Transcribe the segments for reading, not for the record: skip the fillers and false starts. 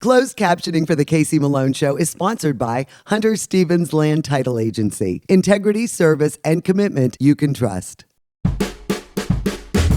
Closed captioning for the Casey Malone Show is sponsored by Hunter Stevens Land Title Agency. Integrity, service, and commitment you can trust.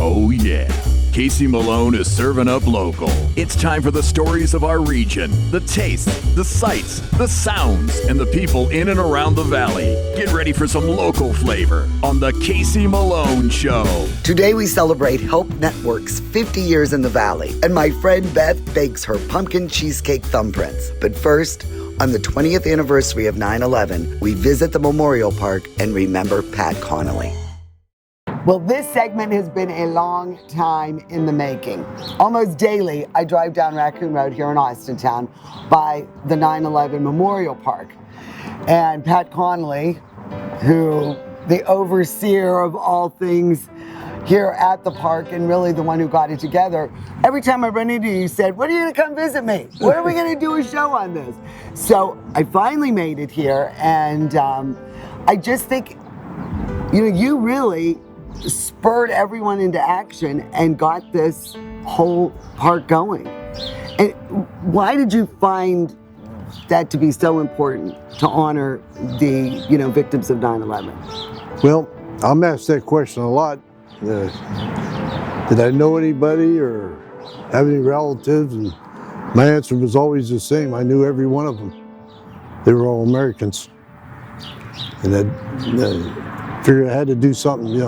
Oh yeah, Casey Malone is serving up local. It's time for the stories of our region, the tastes, the sights, the sounds, and the people in and around the valley. Get ready for some local flavor on the Casey Malone Show. Today we celebrate Help Network's 50 years in the Valley, and my friend Beth bakes her pumpkin cheesecake thumbprints. But first, on the 20th anniversary of 9/11, we visit the Memorial Park and remember Pat Connolly. Well, this segment has been a long time in the making. Almost daily, I drive down Raccoon Road here in Austintown by the 9/11 Memorial Park. And Pat Connolly, who the overseer of all things here at the park and really the one who got it together, every time I run into you, said, "When are you gonna come visit me? When are we gonna do a show on this?" So I finally made it here, and I just think, you really spurred everyone into action and got this whole park going. And why did you find that to be so important to honor the victims of 9/11? Well, I'm asked that question a lot. Did I know anybody or have any relatives? And my answer was always the same. I knew every one of them. They were all Americans. And I figured I had to do something,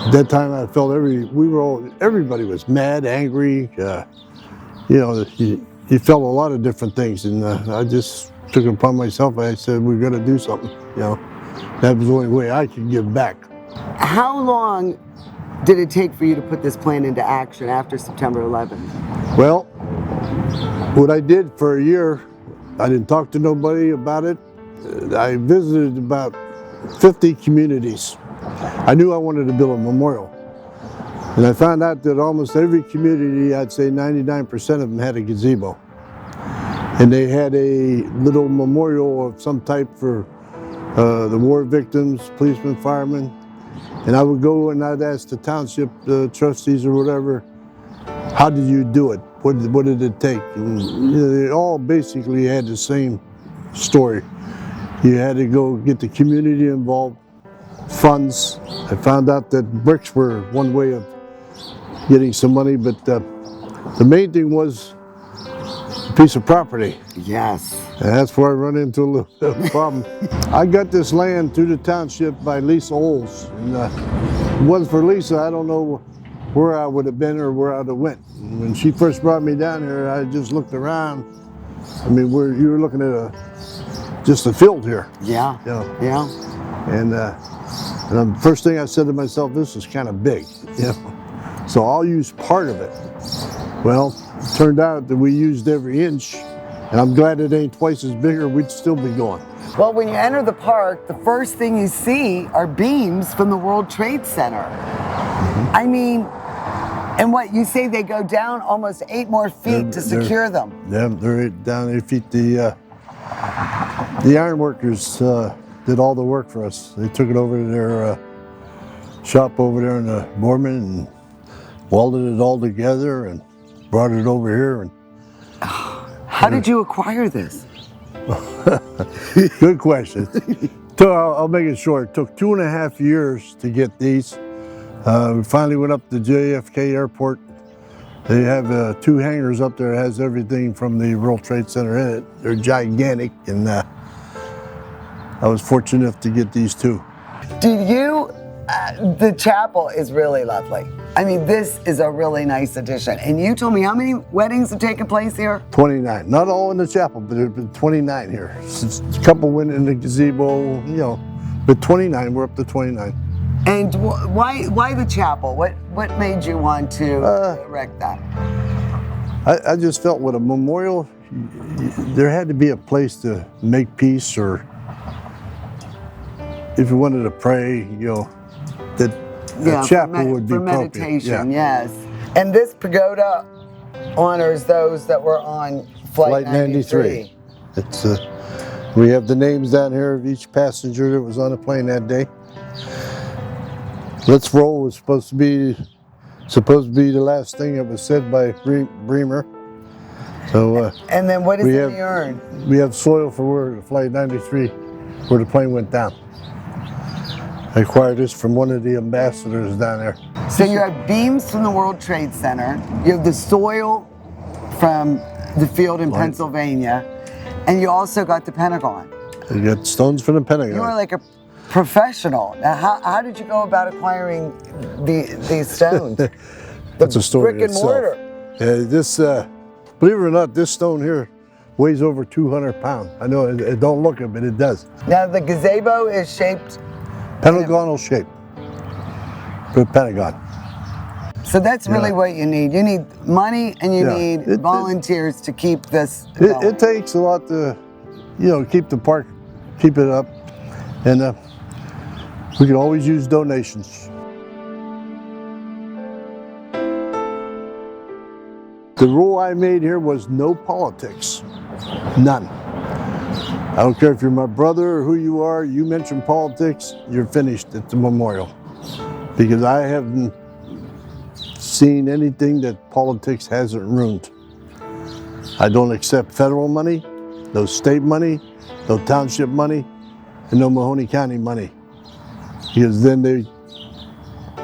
At that time I felt everybody was mad, angry, you felt a lot of different things, and I just took it upon myself. I said, we're gonna do something, That was the only way I could give back. How long did it take for you to put this plan into action after September 11th? Well, what I did for a year, I didn't talk to nobody about it. I visited about 50 communities. I knew I wanted to build a memorial. And I found out that almost every community, I'd say 99% of them had a gazebo. And they had a little memorial of some type for the war victims, policemen, firemen. And I would go and I'd ask the township trustees or whatever, how did you do it? What did it take? And, they all basically had the same story. You had to go get the community involved, funds. I found out that bricks were one way of getting some money, but the main thing was a piece of property. Yes. And that's where I run into a little bit of a problem. I got this land through the township by Lisa Oles. And if it wasn't for Lisa, I don't know where I would have been or where I'd have went. And when she first brought me down here, I just looked around. I mean, you were looking at just a field here. Yeah. Yeah. And the first thing I said to myself, this is kind of big, So I'll use part of it. Well, it turned out that we used every inch, and I'm glad it ain't twice as big or we'd still be going. Well, when you enter the park, the first thing you see are beams from the World Trade Center. Mm-hmm. I mean, and what you say, they go down almost 8 more feet to secure them. Yeah, they're down 8 feet. The iron workers did all the work for us. They took it over to their shop over there in the Borman and welded it all together and brought it over here. And how did you acquire this? Good question. I'll make it short. It took 2.5 years to get these. We finally went up to JFK Airport. They have 2 hangars up there that has everything from the World Trade Center in it. They're gigantic, and I was fortunate enough to get these 2. The chapel is really lovely. I mean, this is a really nice addition. And you told me how many weddings have taken place here? 29. Not all in the chapel, but there's been 29 here. A couple went in the gazebo, but 29, we're up to 29. And why the chapel? What made you want to erect that? I just felt with a memorial, there had to be a place to make peace, or if you wanted to pray, that a chapel would be for meditation, yes. And this pagoda honors those that were on Flight 93. It's we have the names down here of each passenger that was on the plane that day. Let's Roll was supposed to be the last thing that was said by Bremer. So And then what is we in have- the urn? we have soil for where Flight 93, where the plane went down. I acquired this from one of the ambassadors down there. So you have beams from the World Trade Center, you have the soil from the field in Pennsylvania, and you also got the Pentagon. You got stones from the Pentagon. You are like a professional. Now, how did you go about acquiring these stones? That's a story brick and itself. mortar. Yeah, this, believe it or not, this stone here weighs over 200 pounds. I know it don't look it, but it does. Now the gazebo is shaped, Pentagonal shape. The Pentagon. so that's really what you need. You need money and you Yeah. need It- volunteers to keep this going. It takes a lot to, keep the park, keep it up, and we can always use donations. The rule I made here was no politics, none. I don't care if you're my brother or who you are, you mention politics, you're finished at the memorial. Because I haven't seen anything that politics hasn't ruined. I don't accept federal money, no state money, no township money, and no Mahoney County money. Because then they,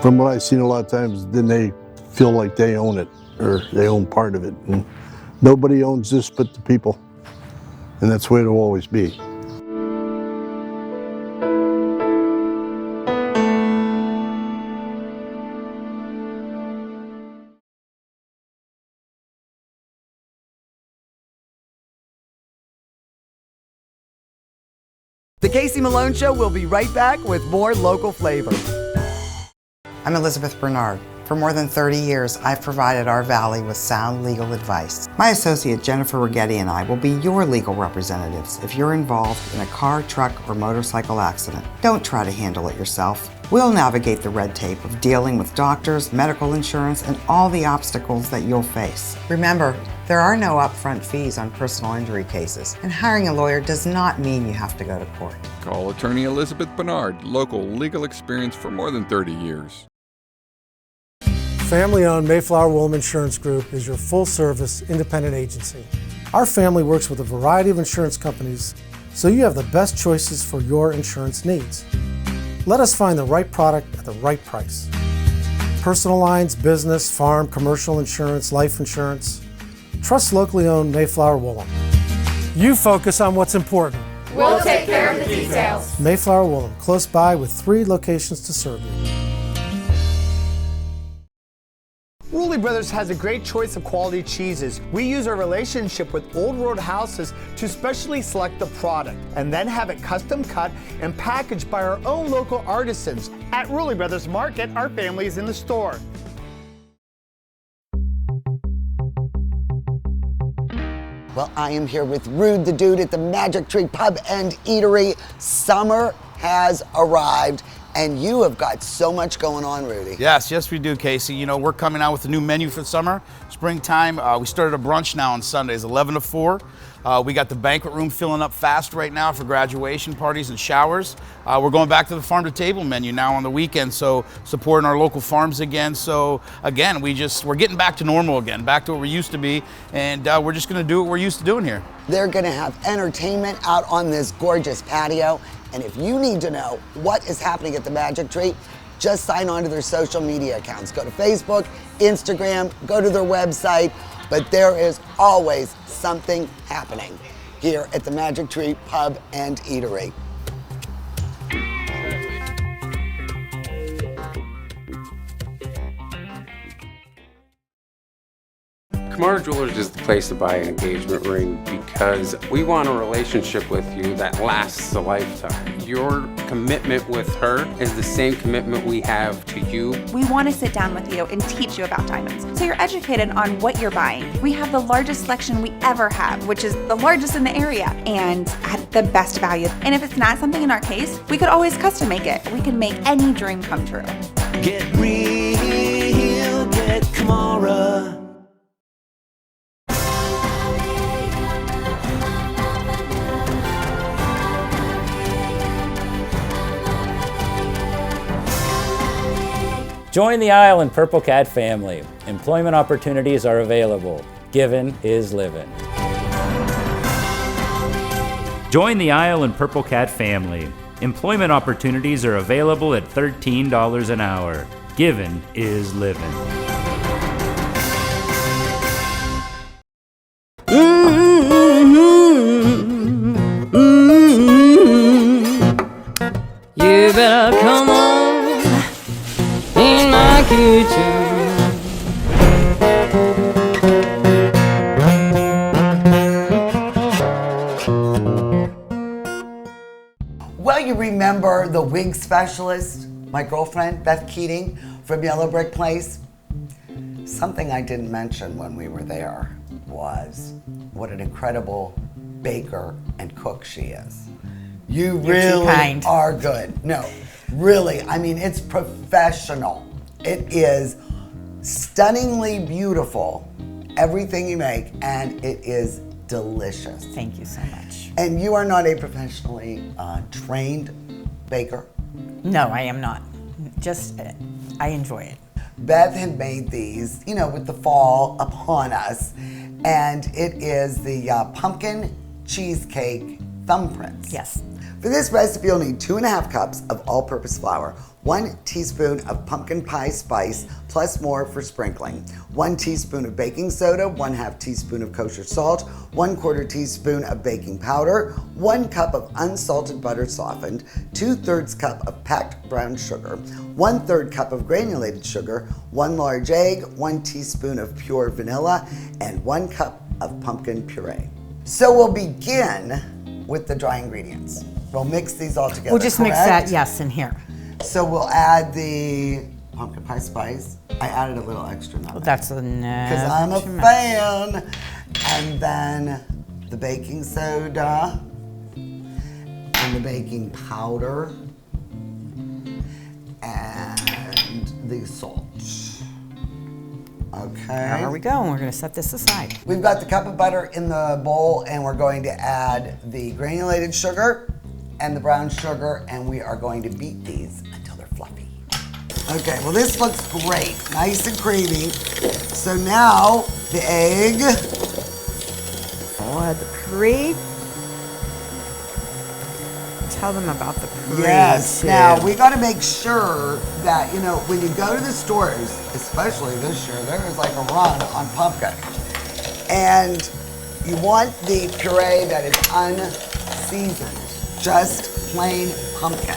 from what I've seen a lot of times, then they feel like they own it, or they own part of it. And nobody owns this but the people. And that's the way it'll always be. The Casey Malone Show will be right back with more local flavor. I'm Elizabeth Bernard. For more than 30 years, I've provided our Valley with sound legal advice. My associate Jennifer Rigetti and I will be your legal representatives if you're involved in a car, truck, or motorcycle accident. Don't try to handle it yourself. We'll navigate the red tape of dealing with doctors, medical insurance, and all the obstacles that you'll face. Remember, there are no upfront fees on personal injury cases, and hiring a lawyer does not mean you have to go to court. Call attorney Elizabeth Bernard, local legal experience for more than 30 years. Family-owned Mayflower Woolham Insurance Group is your full-service independent agency. Our family works with a variety of insurance companies, so you have the best choices for your insurance needs. Let us find the right product at the right price. Personal lines, business, farm, commercial insurance, life insurance. Trust locally owned Mayflower Woolham. You focus on what's important. We'll take care of the details. Mayflower Woolham, close by with 3 locations to serve you. Rulli Brothers has a great choice of quality cheeses. We use our relationship with Old World Houses to specially select the product and then have it custom cut and packaged by our own local artisans. At Rulli Brothers Market, our family is in the store. Well, I am here with Rude the Dude at the Magic Tree Pub and Eatery. Summer has arrived, and you have got so much going on, Rudy. Yes, we do, Casey. You know, we're coming out with a new menu for the summer, springtime. We started a brunch now on Sundays, 11 to 4. We got the banquet room filling up fast right now for graduation parties and showers. We're going back to the farm to table menu now on the weekend, so supporting our local farms again. So again, we're getting back to normal again, back to what we used to be, and we're just gonna do what we're used to doing here. They're gonna have entertainment out on this gorgeous patio, and if you need to know what is happening at the Magic Tree, just sign on to their social media accounts. Go to Facebook, Instagram, go to their website, but there is always something happening here at the Magic Tree Pub and Eatery. Kamara Jewelers is the place to buy an engagement ring because we want a relationship with you that lasts a lifetime. Your commitment with her is the same commitment we have to you. We want to sit down with you and teach you about diamonds so you're educated on what you're buying. We have the largest selection we ever have, which is the largest in the area, and at the best value. And if it's not something in our case, we could always custom make it. We can make any dream come true. Get real, get Kamara. Join the Isle and Purple Cat family. Employment opportunities are available. Giving is living. Join the Isle and Purple Cat family. Employment opportunities are available at $13 an hour. Giving is living. You better come on in my kitchen. Well, you remember the wig specialist, my girlfriend, Beth Keating from Yellow Brick Place? Something I didn't mention when we were there was what an incredible baker and cook she is. You really are good. No, really, I mean, it's professional. It is stunningly beautiful, everything you make, and it is delicious. Thank you so much. And you are not a professionally trained baker? No, I am not. Just, I enjoy it. Beth had made these, you know, with the fall upon us, and it is the pumpkin cheesecake thumbprints. Yes. For this recipe, you'll need 2.5 cups of all-purpose flour, 1 teaspoon of pumpkin pie spice, plus more for sprinkling, 1 teaspoon of baking soda, 1/2 teaspoon of kosher salt, 1/4 teaspoon of baking powder, 1 cup of unsalted butter softened, 2/3 cup of packed brown sugar, 1/3 cup of granulated sugar, 1 large egg, 1 teaspoon of pure vanilla, and 1 cup of pumpkin puree. So we'll begin with the dry ingredients. We'll mix these all together. We'll just mix that, yes, in here. So we'll add the pumpkin pie spice. I added a little extra now. Well, that's enough. Because I'm a fan. And then the baking soda and the baking powder and the salt. Okay. There we go, and we're gonna set this aside. We've got the cup of butter in the bowl, and we're going to add the granulated sugar and the brown sugar, and we are going to beat these until they're fluffy. Okay, well this looks great, nice and creamy. So now the egg. Oh, the puree. Tell them about the puree. Yes, too. now we gotta make sure that, you know, when you go to the stores, especially this year, there is like a run on pumpkin. And you want the puree that is unseasoned. Just plain pumpkin.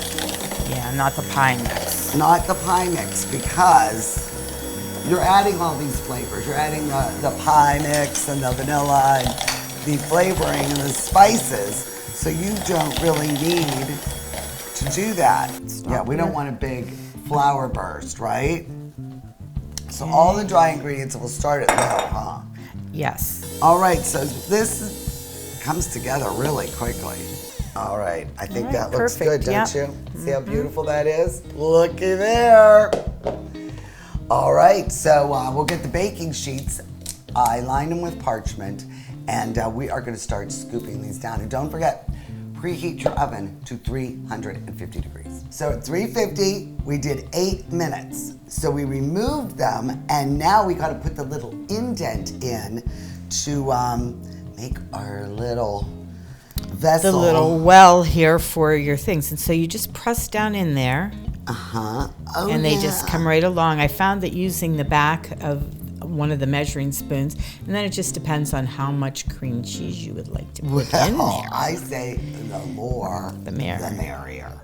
Yeah, not the pie mix. Not the pie mix, because you're adding all these flavors. You're adding the pie mix and the vanilla and the flavoring and the spices. So you don't really need to do that. Yeah, we don't want a big flour burst, right? So all the dry ingredients, we'll start at low, huh? Yes. All right, so this comes together really quickly. All right, I think that looks good, don't you? See how beautiful that is? Looky there. All right, so we'll get the baking sheets. I lined them with parchment, and we are gonna start scooping these down. And don't forget, preheat your oven to 350 degrees. So at 350, we did 8 minutes. So we removed them, and now we gotta put the little indent in to make our little vessel. The little well here for your things. And so you just press down in there. Uh-huh. Oh, and they just come right along. I found that using the back of one of the measuring spoons, and then it just depends on how much cream cheese you would like to put in there. I say the more, the merrier. The merrier.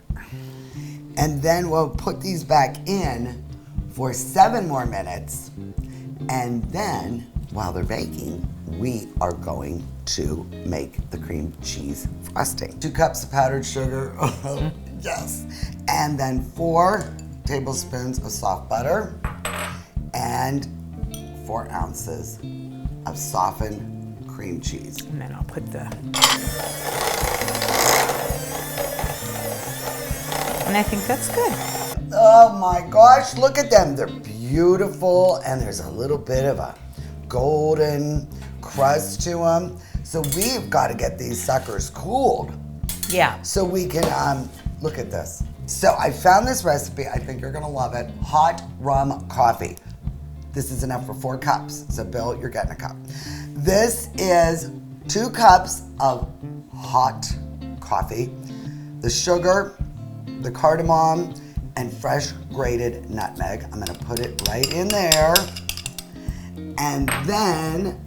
And then we'll put these back in for 7 more minutes. And then, while they're baking, we are going to make the cream cheese frosting. 2 cups of powdered sugar, yes. And then 4 tablespoons of soft butter and 4 ounces of softened cream cheese. And then I'll put the... And I think that's good. Oh my gosh, look at them. They're beautiful, and there's a little bit of a golden crust to them. So we've got to get these suckers cooled. Yeah. So we can, look at this. So I found this recipe, I think you're gonna love it. Hot rum coffee. This is enough for 4 cups. So Bill, you're getting a cup. This is 2 cups of hot coffee, the sugar, the cardamom, and fresh grated nutmeg. I'm gonna put it right in there. And then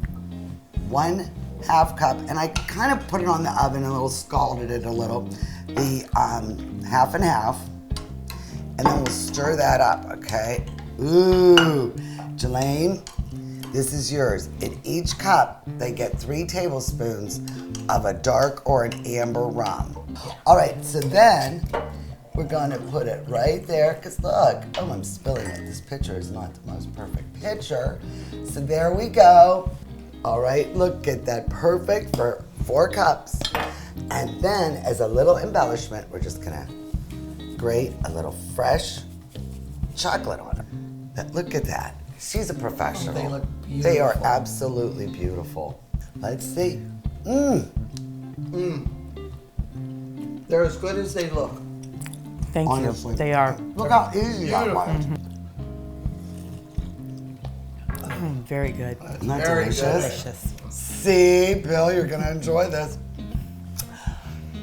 1/2 cup, and I kind of put it on the oven a little, scalded it a little, the 1/2 and 1/2. And then we'll stir that up, okay? Ooh, Jelaine, this is yours. In each cup, they get 3 tablespoons of a dark or an amber rum. All right, so then we're gonna put it right there, because look, oh, I'm spilling it. This picture is not the most perfect picture. So there we go. All right, look at that, perfect for 4 cups. And then as a little embellishment, we're just gonna grate a little fresh chocolate on it. Look at that. She's a professional. They look beautiful. They are absolutely beautiful. Let's see. They're as good as they look. Thank Honestly. you. They are. Look how easy that was. Very good. Isn't that Very delicious? Delicious. See, Bill, you're gonna enjoy this.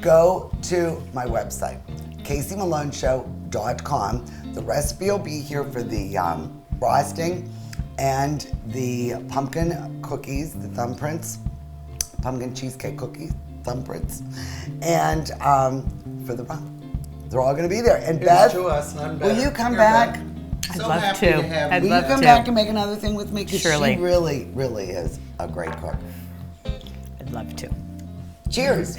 Go to my website, caseymaloneshow.com. The recipe will be here for the frosting and the pumpkin cookies, the thumbprints, pumpkin cheesecake cookies, thumbprints, and for the rum. They're all gonna be there. And Beth, to us, none will better. you come You're back? better. I'd So love happy to. have I'd Will love you come to. back and make another thing with me? Because Surely. she really, really is a great cook. I'd love to. Cheers.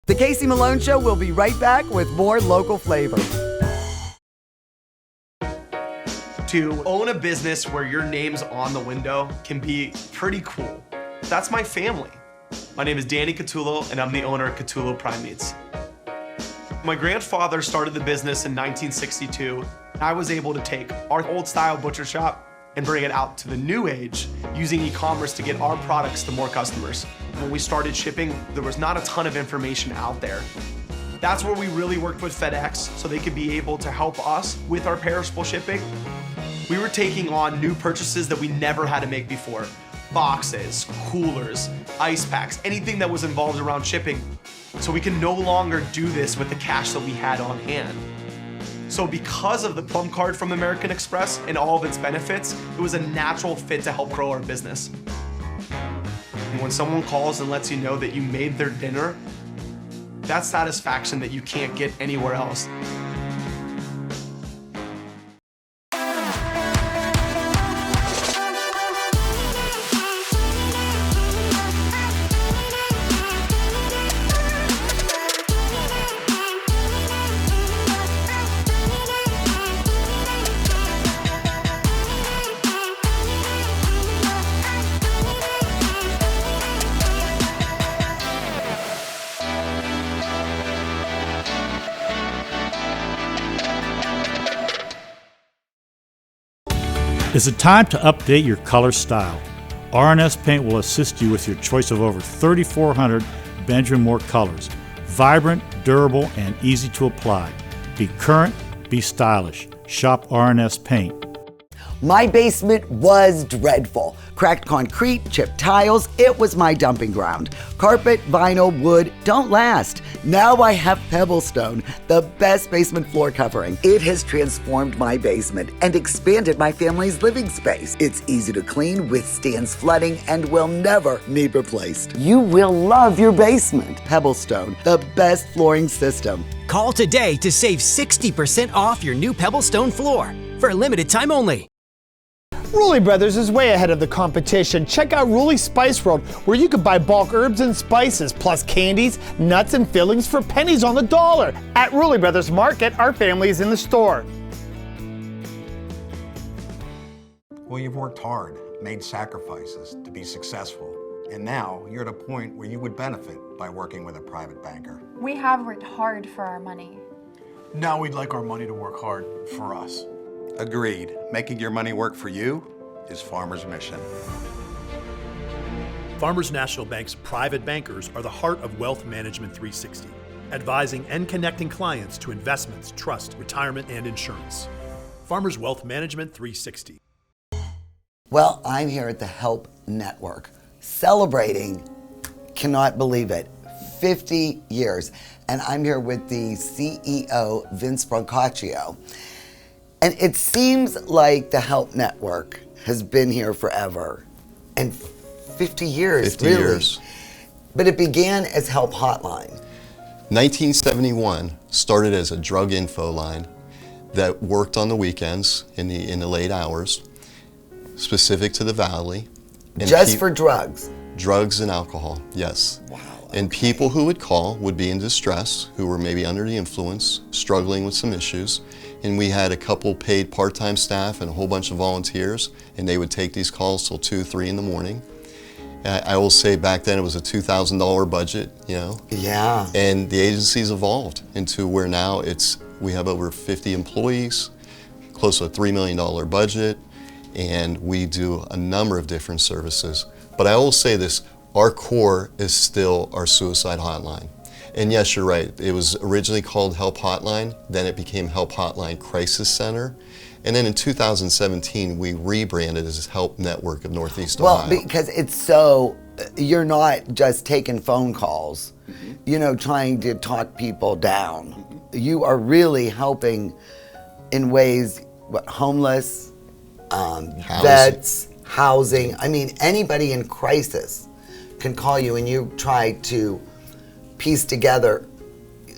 The Casey Malone Show will be right back with more local flavor. To own a business where your name's on the window can be pretty cool. That's my family. My name is Danny Catullo, and I'm the owner of Catullo Prime Meats. My grandfather started the business in 1962. I was able to take our old style butcher shop and bring it out to the new age using e-commerce to get our products to more customers. When we started shipping, there was not a ton of information out there. That's where we really worked with FedEx so they could be able to help us with our perishable shipping. We were taking on new purchases that we never had to make before. Boxes, coolers, ice packs, anything that was involved around shipping. So we can no longer do this with the cash that we had on hand. So because of the Plum Card from American Express and all of its benefits, it was a natural fit to help grow our business. And when someone calls and lets you know that you made their dinner, that's satisfaction that you can't get anywhere else. Is it time to update your color style? R&S Paint will assist you with your choice of over 3,400 Benjamin Moore colors. Vibrant, durable, and easy to apply. Be current, be stylish. Shop R&S Paint. My basement was dreadful. Cracked concrete, chipped tiles, it was my dumping ground. Carpet, vinyl, wood don't last. Now I have Pebblestone, the best basement floor covering. It has transformed my basement and expanded my family's living space. It's easy to clean, withstands flooding, and will never need replaced. You will love your basement. Pebblestone, the best flooring system. Call today to save 60% off your new Pebblestone floor for a limited time only. Rulli Brothers is way ahead of the competition. Check out Rulli Spice World, where you can buy bulk herbs and spices, plus candies, nuts, and fillings for pennies on the dollar. At Rulli Brothers Market, our family is in the store. Well, you've worked hard, made sacrifices to be successful, and now you're at a point where you would benefit by working with a private banker. We have worked hard for our money. Now we'd like our money to work hard for us. Agreed. Making your money work for you is Farmers' mission. Farmers National Bank's private bankers are the heart of Wealth Management 360, advising and connecting clients to investments, trust, retirement, and insurance. Farmers Wealth Management 360. Well, I'm here at the Help Network, celebrating, cannot believe it, 50 years. And I'm here with the CEO, Vince Brancaccio. And it seems like the Help Network has been here forever. And 50 years, 50 really. years. But it began as Help Hotline. 1971 started as a drug info line that worked on the weekends in the late hours, specific to the Valley. And Just for drugs? Drugs and alcohol, yes. Wow. And people who would call would be in distress, who were maybe under the influence, struggling with some issues. And we had a couple paid part-time staff and a whole bunch of volunteers, and they would take these calls till 2, 3 in the morning. I will say back then it was a $2,000 budget, you know? Yeah. And the agency's evolved into where now we have over 50 employees, close to a $3 million budget, and we do a number of different services. But I will say this, our core is still our suicide hotline. And yes, you're right, it was originally called Help Hotline, then it became Help Hotline Crisis Center. And then in 2017, we rebranded as Help Network of Northeast Ohio. Well, because it's so, you're not just taking phone calls, you know, trying to talk people down. You are really helping in ways, homeless, vets, housing. I mean, anybody in crisis can call you and you try to piece together,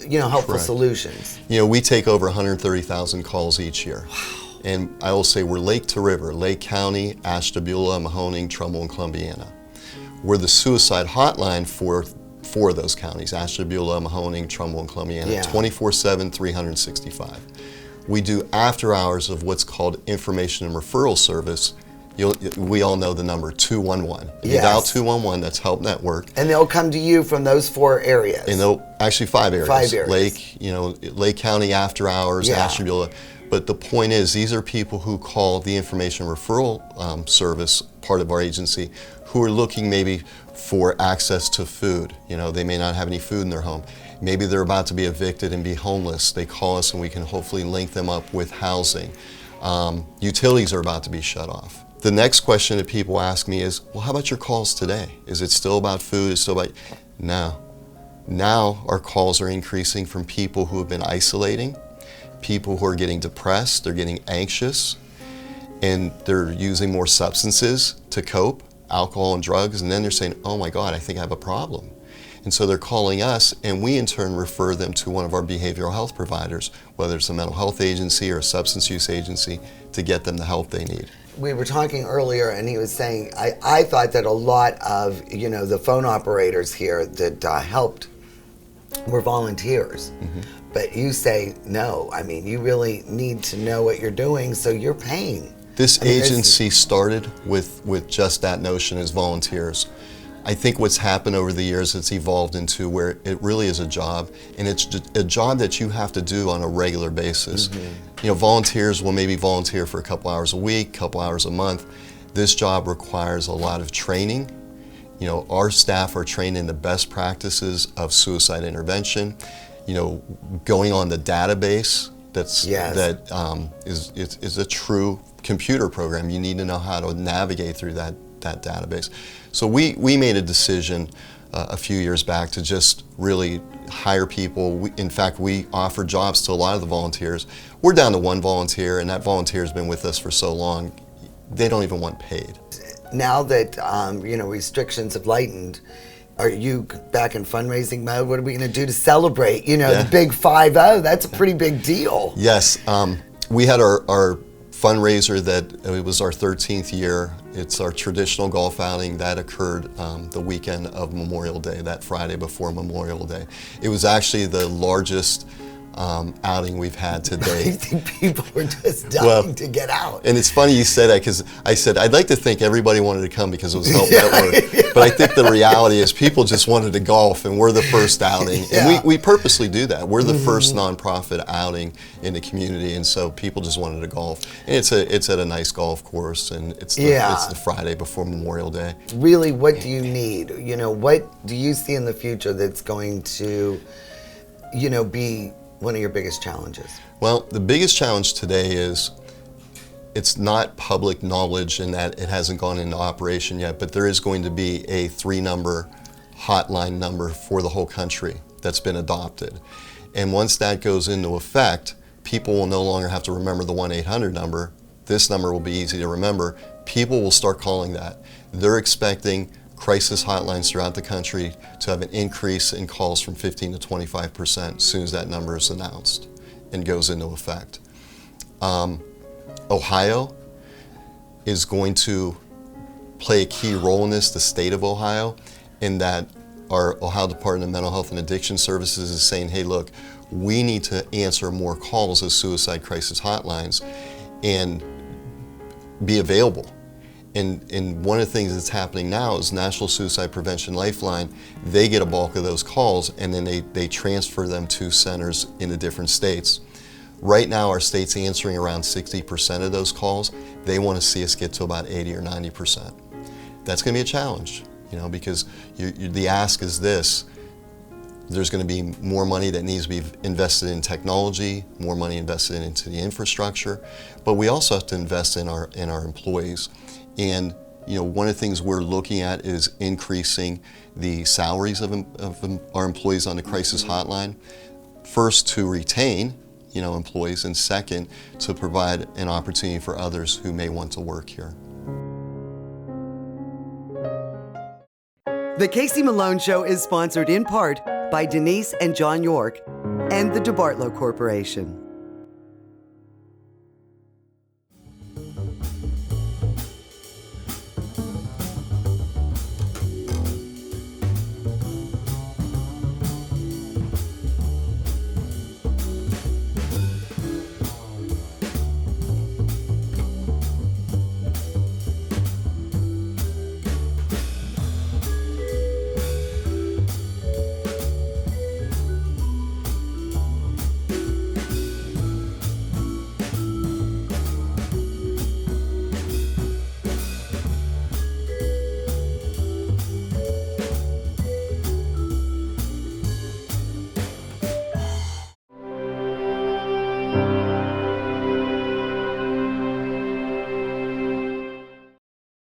you know, helpful solutions. You know, we take over 130,000 calls each year. Wow. And I will say we're lake to river, Lake County, Ashtabula, Mahoning, Trumbull, and Columbiana. We're the suicide hotline for those counties, Ashtabula, Mahoning, Trumbull, and Columbiana, 24/7, 365. We do after hours of what's called information and referral service. We all know the number 211. If you dial 211, that's Help Network. And they'll come to you from those 4 areas. And they'll actually 5 areas. 5 areas. Lake, you know, Lake County after hours, Ashtabula. But the point is, these are people who call the information referral service, part of our agency, who are looking maybe for access to food. You know, they may not have any food in their home. Maybe they're about to be evicted and be homeless. They call us and we can hopefully link them up with housing. Utilities are about to be shut off. The next question that people ask me is, well, how about your calls today? Is it still about food? Is it still about... No. Now our calls are increasing from people who have been isolating, people who are getting depressed, they're getting anxious, and they're using more substances to cope, alcohol and drugs, and then they're saying, oh my God, I think I have a problem. And so they're calling us, and we in turn refer them to one of our behavioral health providers, whether it's a mental health agency or a substance use agency, to get them the help they need. We were talking earlier, and he was saying, I thought that a lot of, you know, the phone operators here that helped were volunteers. But you say, no, I mean, you really need to know what you're doing, so you're paying. This agency started with just that notion as volunteers. I think what's happened over the years, it's evolved into where it really is a job, and it's a job that you have to do on a regular basis. You know, volunteers will maybe volunteer for a couple hours a week, couple hours a month. This job requires a lot of training. You know, our staff are trained in the best practices of suicide intervention. You know, going on the database that is a true computer program. You need to know how to navigate through that database. So we made a decision a few years back to just really hire people. In fact, we offer jobs to a lot of the volunteers. We're down to 1 volunteer, and that volunteer has been with us for so long, they don't even want paid. Now that you know, restrictions have lightened, are you back in fundraising mode? What are we going to do to celebrate? You know, the big 5-0. That's a pretty big deal. Yes, we had our fundraiser that it was our 13th year. It's our traditional golf outing that occurred the weekend of Memorial Day, that Friday before Memorial Day. It was actually the largest outing we've had to date. I think people were just dying to get out. And it's funny you said that, because I said, I'd like to think everybody wanted to come because it was Help Network, but I think the reality is people just wanted to golf, and we're the first outing. And we purposely do that. We're the first nonprofit outing in the community, and so people just wanted to golf. And it's at a nice golf course, and it's the Friday before Memorial Day. Really, what do you need? You know, what do you see in the future that's going to, you know, be one of your biggest challenges? Well, the biggest challenge today is it's not public knowledge in that it hasn't gone into operation yet, but there is going to be a 3-number hotline number for the whole country that's been adopted. And once that goes into effect, people will no longer have to remember the 1-800 number. This number will be easy to remember. People will start calling that. They're expecting crisis hotlines throughout the country to have an increase in calls from 15 to 25% as soon as that number is announced and goes into effect. Ohio is going to play a key role in this, the state of Ohio, in that our Ohio Department of Mental Health and Addiction Services is saying, hey, look, we need to answer more calls as suicide crisis hotlines and be available. And one of the things that's happening now is National Suicide Prevention Lifeline, they get a bulk of those calls and then they transfer them to centers in the different states. Right now our state's answering around 60% of those calls. They want to see us get to about 80 or 90%. That's going to be a challenge, because the ask is this. There's going to be more money that needs to be invested in technology, more money invested into the infrastructure, but we also have to invest in our employees. And one of the things we're looking at is increasing the salaries of our employees on the crisis hotline. First, to retain employees, and second, to provide an opportunity for others who may want to work here. The Casey Malone Show is sponsored in part by Denise and John York and the DeBartolo Corporation.